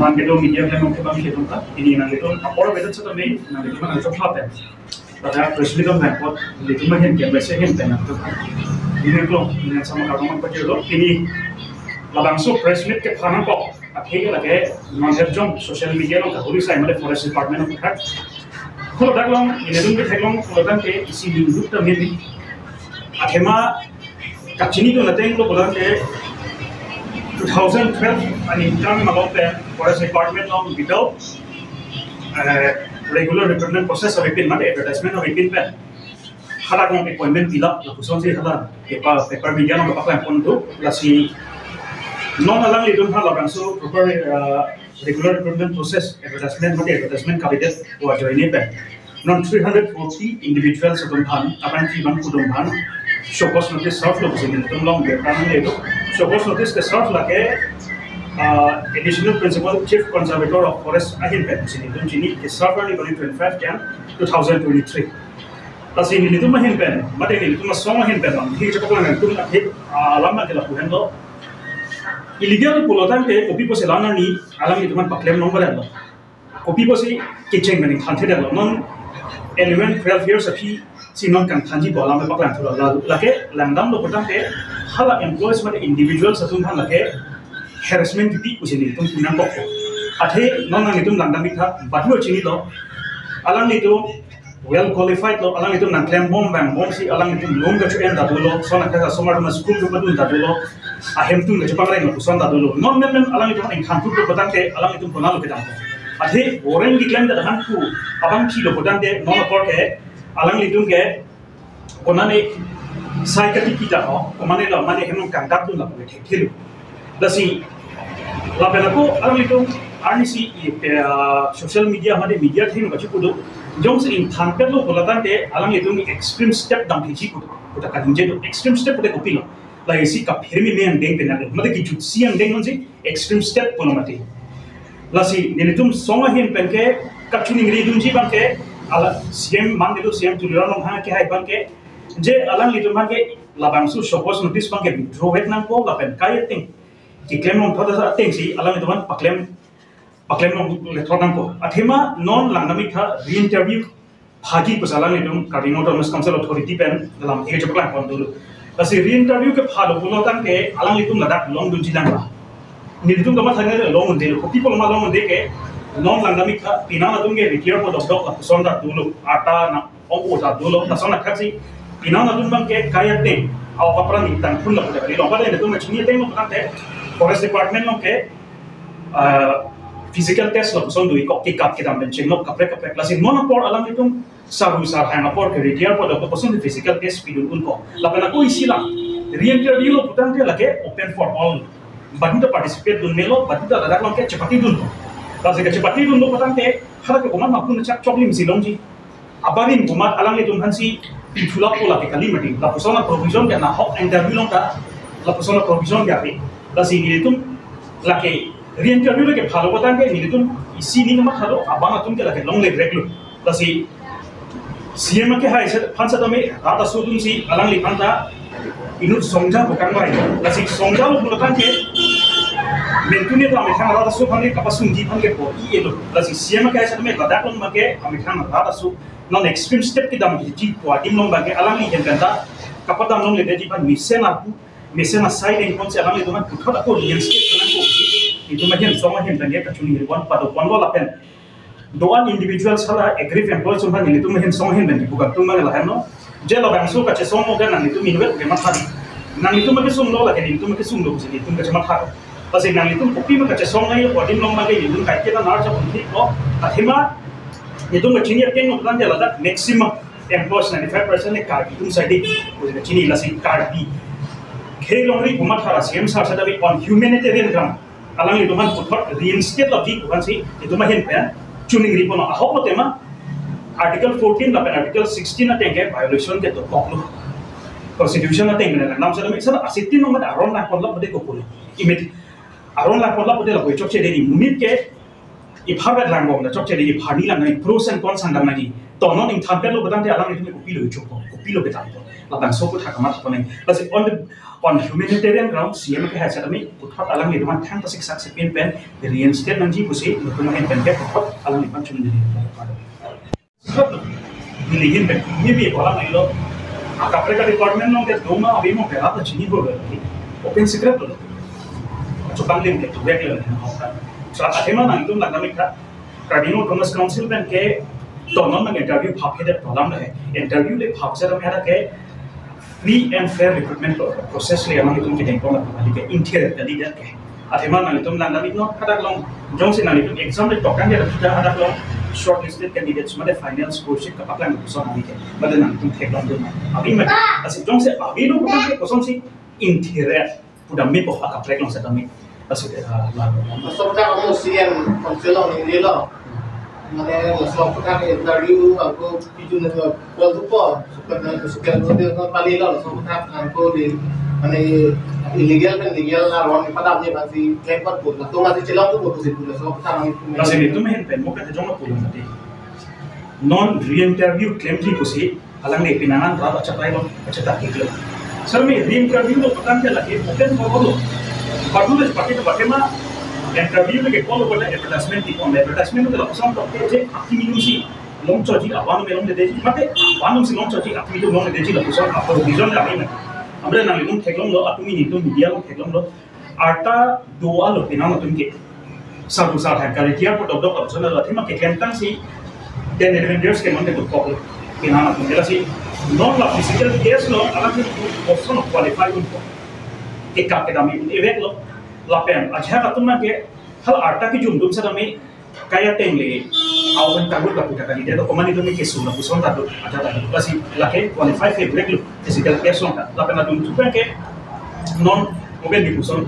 man gitu media kan mungkin bang gitu kan ini nang gitu apa beda satu nih nang gitu nang coba apa pada presiden kan pot itu mah yang biasa yang tenang tuh ini tuh ini sama kalau man pergi loh ini langsung presiden ke kanan kok akhirnya lagi nonton jom sosial media loh kalau saya mana forest department of kan kalau dah long ini tuh kita long kalau kan ke isi hidup tuh ini akhirnya kacini tuh nanti lo kalau ke 2012 ani kami magope forest department long bidau regular recruitment process of ipin mate advertisement of ipin pen hala kong appointment pila la puson si hala paper media long kapag pon tu la si non alang lidun hala so proper regular recruitment process advertisement mate advertisement kabinet wa join pen non 340 individuals of han apan ki ban kudum han showcase notice serve lo sini tum long de kan le do showcase notice ke serve la ke additional principal chief conservator of forest ahin pen sini tum sini ke serve ni 25 Jan 2023 ta sini tum ahin pen mate ni tum song ahin pen lam hi chakap lang tum ahin lama ke la puhen lo illegal pulotan ke kopi po selana ni alam ni tuman paklem nomor lo kopi po si kitchen mani khanthe de lo non 11 12 years api sinon kan thanji bola me paklan thula lake langdam lo potang ke hala employees mate individuals atum han lake harassment ti usini tum punan ko athe non nang itum langdam bitha badlo chini lo alang ni tu well qualified lo alang itum nang claim bom bang bom si alang itum lom ga chu en da lo sona ka somar ma school ko badun da lo ahem tum ga chapang rai ma puson da lo non men alang itum en khantu ko potang ke alang itum konalo ke dam athe boren di claim da han ku abang ki lo potang de non por ke alang lidung ke konane saikati kita ho komane la mane henong kangkat tu la ko thelu dasi la belako alang lidung arnisi social media made media thinu ka chukudo jong se in thampet lo bolatan te alang lidung extreme step dam thichi ko ta kadin je extreme step de kopilo la esi ka phirmi men deng pe na made ki jut siang deng monji extreme step kono mate la si nelitum songa hin penke kapchuni ngri dum ji banke ala CM man itu CM tuliran long ha ke hai ban ke je alang litu man ke labang su shopos notice ban ke withdraw het nang ko la pen kai ting ki claim long thoda sa ting si alang itu man paklem long le thodang ko athema non langnami kha re interview phagi ko alang itu cardinal autonomous council authority pen lam e chapla kon dulu asi re interview ke phalo bulotan ke alang itu ladak long dun jilang la ni itu kama thane long de ko people ma long de ke non langami ka pinana dunge retire ko dok la sonda dulu ata na opo da dulu na sona khachi pinana dun bang ke kayate aw kapran ni tan khun la ko de lo ba de dun chini te mo kante forest department lo ke physical test lo son du ko ki kap ki dam ben ching lo kapre plus non por alam itum saru sar ha na por ke retire ko dok son physical test pidun un ko la bana ko isila re-interview lo putan ke la ke open for all badita participate dun melo badita dadak lo ke chapati dun Kasi kecepatan itu untuk petang teh, kalau kekoman mampu ngecak coklim si longji, abarin komat alang itu hansi ditulak pola ke kali mati, la persona provision ke na hok interview long ka, la persona provision ke api, kasi ini itu laki re-interview lagi kalau petang ke ini itu isi ni nama kalau abang atum ke laki long leg regular, kasi CM ke hai pansa tome rata sudun si alang li panta inut songja bukan mai, kasi songja lo petang ke Mentunya tu Amerika rata su panggil kapasung di panggil ko iya lo, lagi siapa kaya satu mereka datang pakai Amerika rata su non extreme step kita menjadi kuatim long pakai alam ni yang kata kapadam long lede di pan mesen side yang konsi alam itu kan putar aku yang step dengan ko itu macam semua yang tanya kacuni ribuan pada kondo lapen doan individual salah agree employees umpan itu macam semua yang tanya bukan tu mana lah no jela bangsu kaca semua kan itu minuet memang hari nang itu macam sumlo lagi itu macam sumlo jadi itu macam hari Kasi nang itu kopi mo kaca song ngayon, wadim long magay itu kahit kita narja punti ko, at hima itu macini at yung ulan jala dat maximum employees 95% ne card itu sadi, kasi macini lasi card bi. Kaya long ri kumat hara CM sa dabi on humanitarian ground, alang itu man putot reinstate lagi bukan si itu mahin pa, tuning ri po na ahok mo tema, Article 14 lapan Article 16 na tengke violation ke to koklo. Constitution na tengke na nam sa dami sa asitin ng mada aron na konlap made ko pulo. Imit Aron la konla putih la boleh cocok jadi munit ke, ibarat langgong, cocok jadi ibhani lang, pros and cons handang lagi. tonon in thampen lo badang de alang itu kopi lo chupo kopi lo betam to labang so put hakamat pone lasi on humanitarian ground CM ke hasa kami puthot alang itu man thang tasik sak sepin pen reinstate nanji pusi lo kuma hen pen ke puthot alang ipan chun ni bilihin pen ni bi bola mai lo akapre ka department no ke doma abi mo pera ta chini ho open secret lo chupang lim ke tuek le so athema nang tum lagna mikha Cardino Thomas Council pen ke tonon nang interview phaphe de problem hai interview le phapse ra mera ke free and fair recruitment process le amang itum ke tengkong la ke interior tadi dia ke athema nang itum nang nabi no kadak long jong sin nang itum exam le tokan dia kita ada long shortlisted candidates made final score sheet ka paklan so nabi ke bade nang itum thek long dum abi ma asi jong se abi no ko ko som si interior pudam mi po aka prek long sa dami asu la so ta ko sian council ni lo মানে সবটা ইন্টারভিউ আকৌ কিছু না কল তো সুকেল মধ্যে পালি ল সবটা আকৌ মানে illegal pen legal na ron pada ni basi kempat pun to masih celang tu botu situ sobta nang kasi itu mehen pen mo ka jong ko mati non re-interview claim ji kusi alang ne pinangan ra acha pai lo acha ta kilo sir me re-interview lo patan ke lagi open ko lo padu le pati to bakema interview ke call ko advertisement ti on advertisement to la sam to je akti minum si long choji awanu melong de deji mate awanu si long choji akti minum long de deji la pusam apo vision la ina amre nang lum theklom lo atumi ni to media lo theklom lo arta doa lo pinang tum ke sabu sa ha kare kia ko dok option la thima ke kentang si den vendors ke mon de to ko pinang tum de la si non la physical case lo ala ki option qualify ko ke ka ke dami event lo lapen aja katuma ke hal arta ki jum dum sa dami kaya tengle awan kabul ka puta kali dedo komani dumi ke suna puson ta do aja ta basi lake qualify favorite lo physical case lo ta lapen adum tupen ke non mobil di puson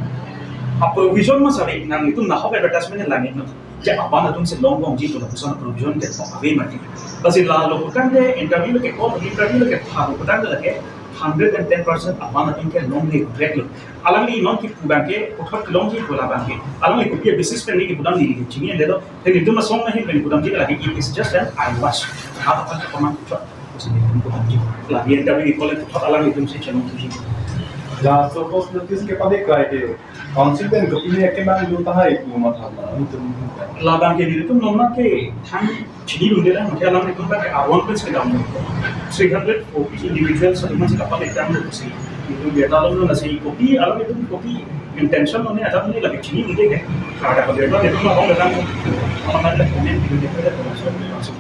apa vision mas ari nang itu na hobe advertisement la ni no ja aban adum se long long ji to puson provision ke ave mati basi la lo putan de interview ke call interview ke tha putan de lake 110% aban adum ke long ni regular alang ni non ki pudan ke uthot long ji bola ban ke alang ni ko ke basis pe ni ki pudan ni ki chini de do te ni dum song nahi pe pudan ji la ki is just an I was ha pa ko man ko usi ni pudan ji la ni interview ko le uthot alang ni dum se chano ji la suppose notice ke pade kai ke council pen ko ini ke ban lu ta hai ku ma tha la ban ke ni tum non na ke thang chini lu de la muthe alang ni tum ba ke awon pe se dam 300 individuals sa tum se kapal exam lo si itu dia dalam lo nasi kopi alam itu kopi intention lo ni ada ni lagi chini mungkin ke ada kalau dia itu mah orang datang orang ada komen itu dia ada masuk masuk